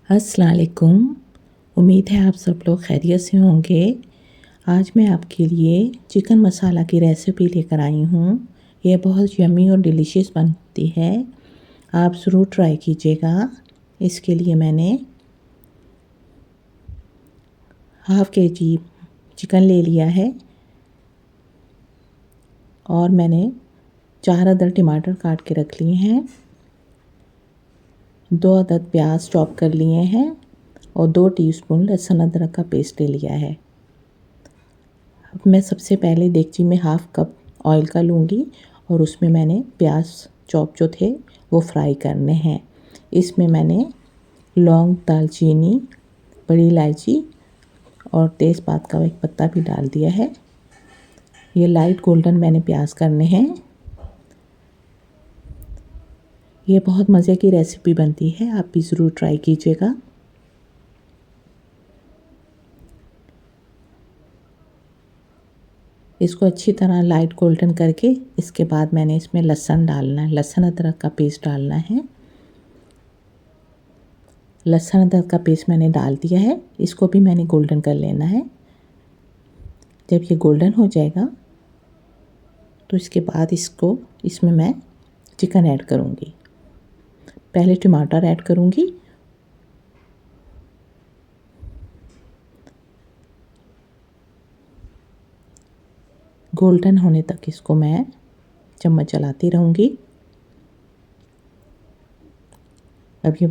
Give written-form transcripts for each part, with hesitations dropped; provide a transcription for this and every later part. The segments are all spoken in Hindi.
अस्सलाम वालेकुम। उम्मीद है आप सब लोग खैरियत से होंगे। आज मैं आपके लिए चिकन मसाला की रेसिपी लेकर आई हूँ। ये बहुत यम्मी और डिलीशियस बनती है, आप ज़रूर ट्राई कीजिएगा। इसके लिए मैंने हाफ़ केजी चिकन ले लिया है और मैंने 4 अदद टमाटर काट के रख लिए हैं, 2 अदद प्याज चॉप कर लिए हैं और 2 टीस्पून लहसुन अदरक का पेस्ट ले लिया है। अब मैं सबसे पहले देगची में हाफ़ कप ऑयल का लूँगी और उसमें मैंने प्याज चॉप जो थे वो फ्राई करने हैं। इसमें मैंने लौंग, दालचीनी, बड़ी इलायची और तेज़पात का एक पत्ता भी डाल दिया है। ये लाइट गोल्डन मैंने प्याज करने हैं। ये बहुत मज़े की रेसिपी बनती है, आप भी ज़रूर ट्राई कीजिएगा। इसको अच्छी तरह लाइट गोल्डन करके इसके बाद मैंने इसमें लहसुन डालना है, लहसुन अदरक का पेस्ट डालना है। लहसुन अदरक का पेस्ट मैंने डाल दिया है, इसको भी मैंने गोल्डन कर लेना है। जब ये गोल्डन हो जाएगा तो इसके बाद इसमें मैं चिकन ऐड करूँगी। पहले टमाटर ऐड करूँगी, गोल्डन होने तक इसको मैं चम्मच चलाती रहूँगी। अब ये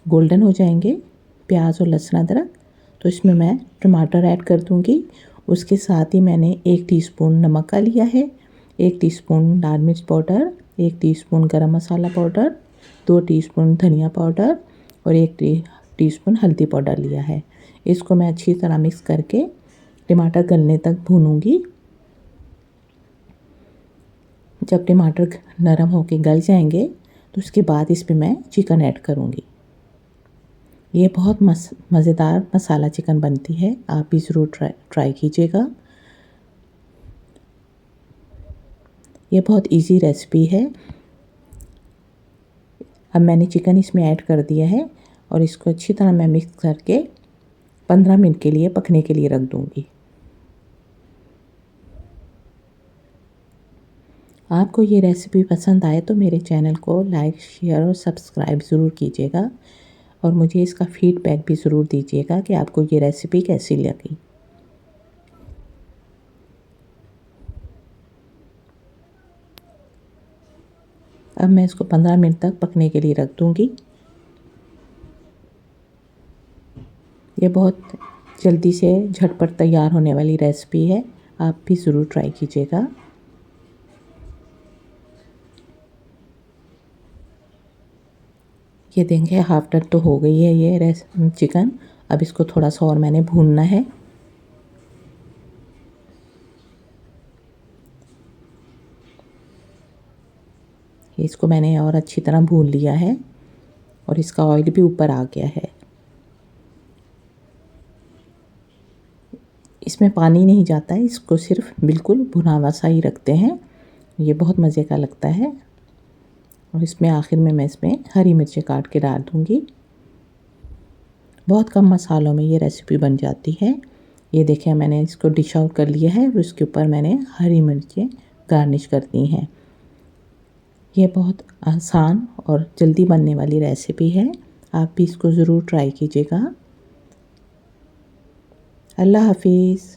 गोल्डन हो जाएंगे प्याज और लहसुन अदरक, तो इसमें मैं टमाटर ऐड कर दूँगी। उसके साथ ही मैंने 1 टीस्पून नमक का लिया है, 1 टीस्पून लाल मिर्च पाउडर, 1 टीस्पून गरम मसाला पाउडर, 2 टीस्पून धनिया पाउडर और 1 टीस्पून हल्दी पाउडर लिया है। इसको मैं अच्छी तरह मिक्स करके टमाटर गलने तक भूनूँगी। जब टमाटर नरम होके गल जाएंगे तो उसके बाद इसमें मैं चिकन ऐड करूँगी। ये बहुत मज़ेदार मसाला चिकन बनती है, आप भी ज़रूर ट्राई कीजिएगा। ये बहुत इजी रेसिपी है। अब मैंने चिकन इसमें ऐड कर दिया है और इसको अच्छी तरह मैं मिक्स करके 15 मिनट के लिए पकने के लिए रख दूँगी। आपको ये रेसिपी पसंद आए तो मेरे चैनल को लाइक, शेयर और सब्सक्राइब ज़रूर कीजिएगा और मुझे इसका फीडबैक भी ज़रूर दीजिएगा कि आपको ये रेसिपी कैसी लगी। अब मैं इसको 15 मिनट तक पकने के लिए रख दूँगी। ये बहुत जल्दी से झटपट तैयार होने वाली रेसिपी है, आप भी ज़रूर ट्राई कीजिएगा। ये देखेंगे हाफ डन तो हो गई है ये चिकन। अब इसको थोड़ा सा और मैंने भूनना है। इसको मैंने और अच्छी तरह भून लिया है और इसका ऑयल भी ऊपर आ गया है। इसमें पानी नहीं जाता है, इसको सिर्फ बिल्कुल भुना हुआ सा ही रखते हैं। ये बहुत मज़े का लगता है। और इसमें आखिर में मैं इसमें हरी मिर्चें काट के डाल दूँगी। बहुत कम मसालों में ये रेसिपी बन जाती है। ये देखें मैंने इसको डिश आउट कर लिया है और उसके ऊपर मैंने हरी मिर्चें गार्निश कर दी हैं। ये बहुत आसान और जल्दी बनने वाली रेसिपी है, आप भी इसको ज़रूर ट्राई कीजिएगा। अल्लाह हाफिज़।